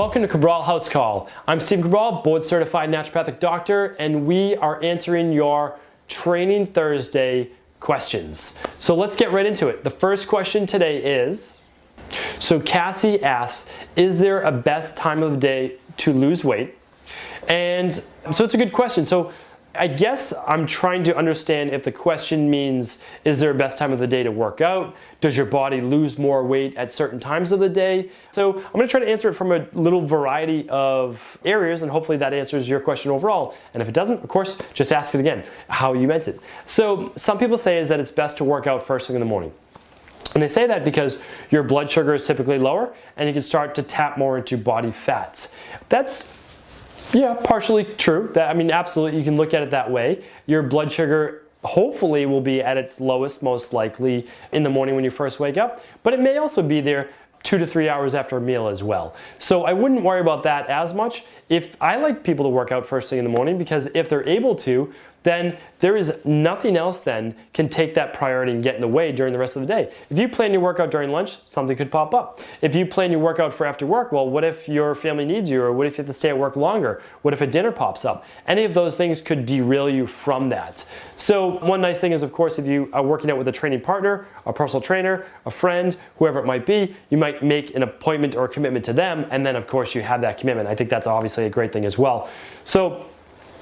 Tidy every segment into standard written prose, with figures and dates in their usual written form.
Welcome to Cabral House Call. I'm Steve Cabral, board certified naturopathic doctor, and we are answering your Training Thursday questions. So let's get right into it. The first question today is, so Cassie asks, is there a best time of the day to lose weight? And so it's a good question. So I guess I'm trying to understand if the question means, is there a best time of the day to work out? Does your body lose more weight at certain times of the day? So I'm going to try to answer it from a little variety of areas, and hopefully that answers your question overall. And if it doesn't, of course, just ask it again, how you meant it. So some people say is that it's best to work out first thing in the morning. And they say that because your blood sugar is typically lower and you can start to tap more into body fats. That's partially true. Absolutely, you can look at it that way. Your blood sugar hopefully will be at its lowest, most likely, in the morning when you first wake up, but it may also be there 2 to 3 hours after a meal as well. So I wouldn't worry about that as much. If I like people to work out first thing in the morning, because if they're able to, then there is nothing else then can take that priority and get in the way during the rest of the day. If you plan your workout during lunch, something could pop up. If you plan your workout for after work, well, what if your family needs you, or what if you have to stay at work longer? What if a dinner pops up? Any of those things could derail you from that. So one nice thing is, of course, if you are working out with a training partner, a personal trainer, a friend, whoever it might be, you might make an appointment or a commitment to them, and then of course you have that commitment. I think that's obviously a great thing as well. So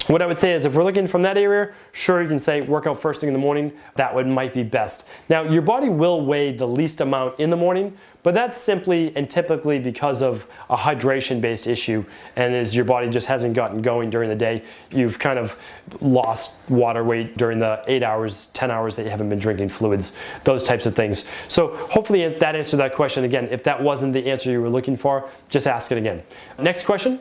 what I would say is, if we're looking from that area, sure, you can say work out first thing in the morning. That might be best. Now, your body will weigh the least amount in the morning, but that's simply and typically because of a hydration-based issue, and as your body just hasn't gotten going during the day, you've kind of lost water weight during the 8 hours, 10 hours that you haven't been drinking fluids, those types of things. So hopefully that answered that question. Again, if that wasn't the answer you were looking for, just ask it again. Next question.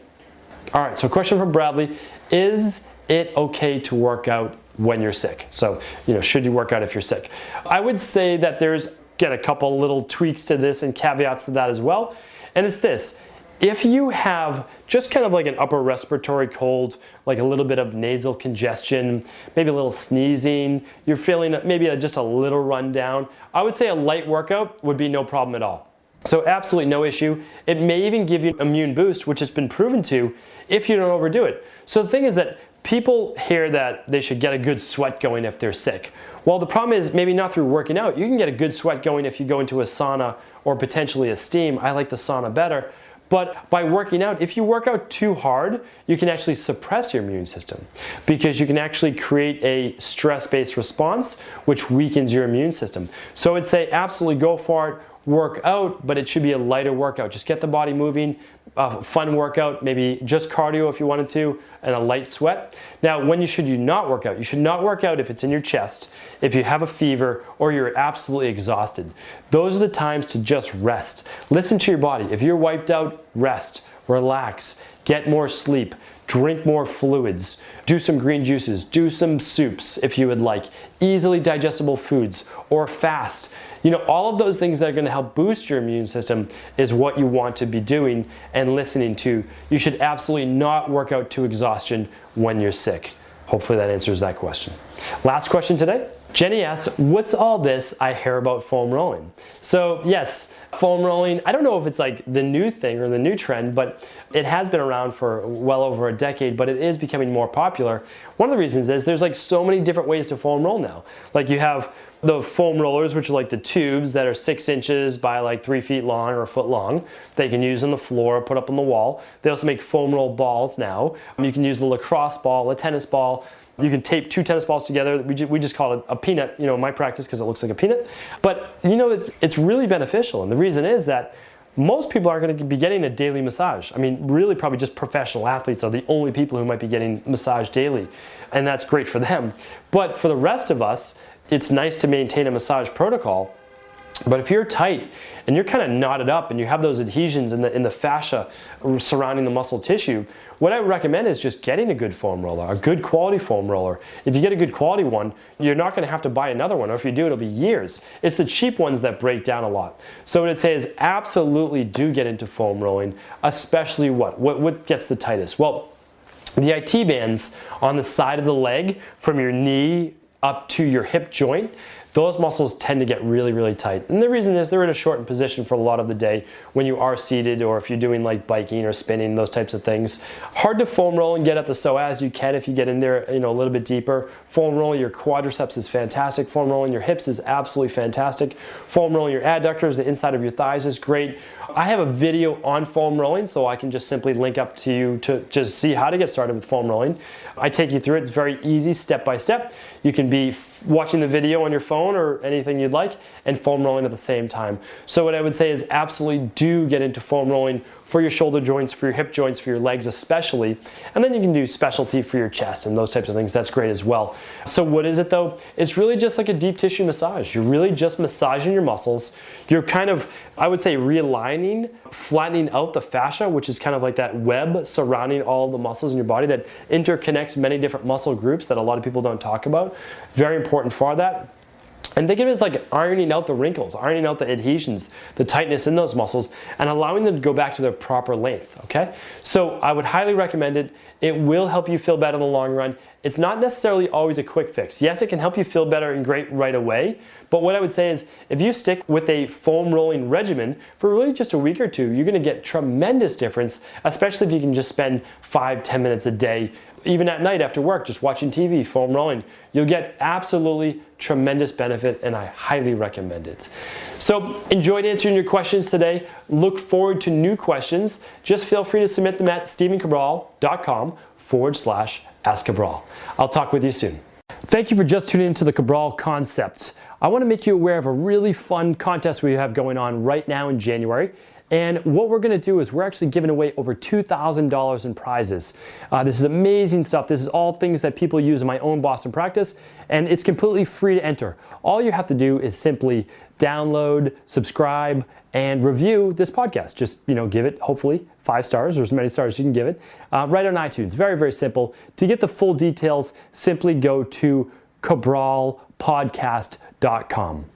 All right, so question from Bradley. Is it okay to work out when you're sick? So, should you work out if you're sick? I would say that there's, again, a couple little tweaks to this and caveats to that as well. And it's this: if you have just kind of like an upper respiratory cold, like a little bit of nasal congestion, maybe a little sneezing, you're feeling maybe just a little run down, I would say a light workout would be no problem at all. So absolutely no issue. It may even give you an immune boost, which has been proven to, if you don't overdo it. So the thing is that people hear that they should get a good sweat going if they're sick. Well, the problem is maybe not through working out. You can get a good sweat going if you go into a sauna or potentially a steam. I like the sauna better. But by working out, if you work out too hard, you can actually suppress your immune system, because you can actually create a stress-based response, which weakens your immune system. So I'd say absolutely go for it. Work out, but it should be a lighter workout. Just get the body moving, a fun workout, maybe just cardio if you wanted to, and a light sweat. Now, when should you not work out? You should not work out if it's in your chest, if you have a fever, or you're absolutely exhausted. Those are the times to just rest. Listen to your body. If you're wiped out, rest, relax, get more sleep, drink more fluids, do some green juices, do some soups if you would like, easily digestible foods, or fast. All of those things that are going to help boost your immune system is what you want to be doing and listening to. You should absolutely not work out to exhaustion when you're sick. Hopefully that answers that question. Last question today. Jenny asks, what's all this I hear about foam rolling? So yes, foam rolling, I don't know if it's like the new thing or the new trend, but it has been around for well over a decade, but it is becoming more popular. One of the reasons is there's like so many different ways to foam roll now. Like you have the foam rollers, which are like the tubes that are 6 inches by like 3 feet long or a foot long. They can use on the floor, put up on the wall. They also make foam roll balls now. You can use the lacrosse ball, a tennis ball. You can tape 2 tennis balls together. We just call it a peanut, in my practice, because it looks like a peanut. But it's really beneficial. And the reason is that most people are going to be getting a daily massage. Really probably just professional athletes are the only people who might be getting massage daily. And that's great for them. But for the rest of us, it's nice to maintain a massage protocol. But if you're tight and you're kind of knotted up and you have those adhesions in the fascia surrounding the muscle tissue, what I would recommend is just getting a good foam roller, a good quality foam roller. If you get a good quality one, you're not going to have to buy another one, or if you do, it'll be years. It's the cheap ones that break down a lot. So what I'd say is absolutely do get into foam rolling, especially what gets the tightest? Well, the IT bands on the side of the leg from your knee up to your hip joint, those muscles tend to get really, really tight. And the reason is they're in a shortened position for a lot of the day when you are seated, or if you're doing like biking or spinning, those types of things. Hard to foam roll and get at the psoas. You can if you get in there, a little bit deeper. Foam rolling your quadriceps is fantastic. Foam rolling your hips is absolutely fantastic. Foam rolling your adductors, the inside of your thighs, is great. I have a video on foam rolling, so I can just simply link up to you to just see how to get started with foam rolling. I take you through it. It's very easy, step by step. You can be watching the video on your phone or anything you'd like, and foam rolling at the same time. So what I would say is absolutely do get into foam rolling for your shoulder joints, for your hip joints, for your legs especially. And then you can do specialty for your chest and those types of things. That's great as well. So what is it though? It's really just like a deep tissue massage. You're really just massaging your muscles. You're kind of, I would say, realigning, flattening out the fascia, which is kind of like that web surrounding all the muscles in your body that interconnects many different muscle groups that a lot of people don't talk about. Very important for that. And think of it as like ironing out the wrinkles, ironing out the adhesions, the tightness in those muscles, and allowing them to go back to their proper length, okay? So I would highly recommend it. It will help you feel better in the long run. It's not necessarily always a quick fix. Yes, it can help you feel better and great right away, but what I would say is if you stick with a foam rolling regimen for really just a week or two, you're gonna get tremendous difference, especially if you can just spend 5-10 minutes a day, even at night after work, just watching TV, foam rolling. You'll get absolutely tremendous benefit, and I highly recommend it. So enjoyed answering your questions today. Look forward to new questions. Just feel free to submit them at stevencabral.com/Ask Cabral. I'll talk with you soon. Thank you for just tuning into the Cabral Concepts. I want to make you aware of a really fun contest we have going on right now in January. And what we're going to do is we're actually giving away over $2,000 in prizes. This is amazing stuff. This is all things that people use in my own Boston practice, and it's completely free to enter. All you have to do is simply download, subscribe, and review this podcast. Just give it, hopefully, 5 stars, or as many stars as you can give it, right on iTunes. Very, very simple. To get the full details, simply go to cabralpodcast.com.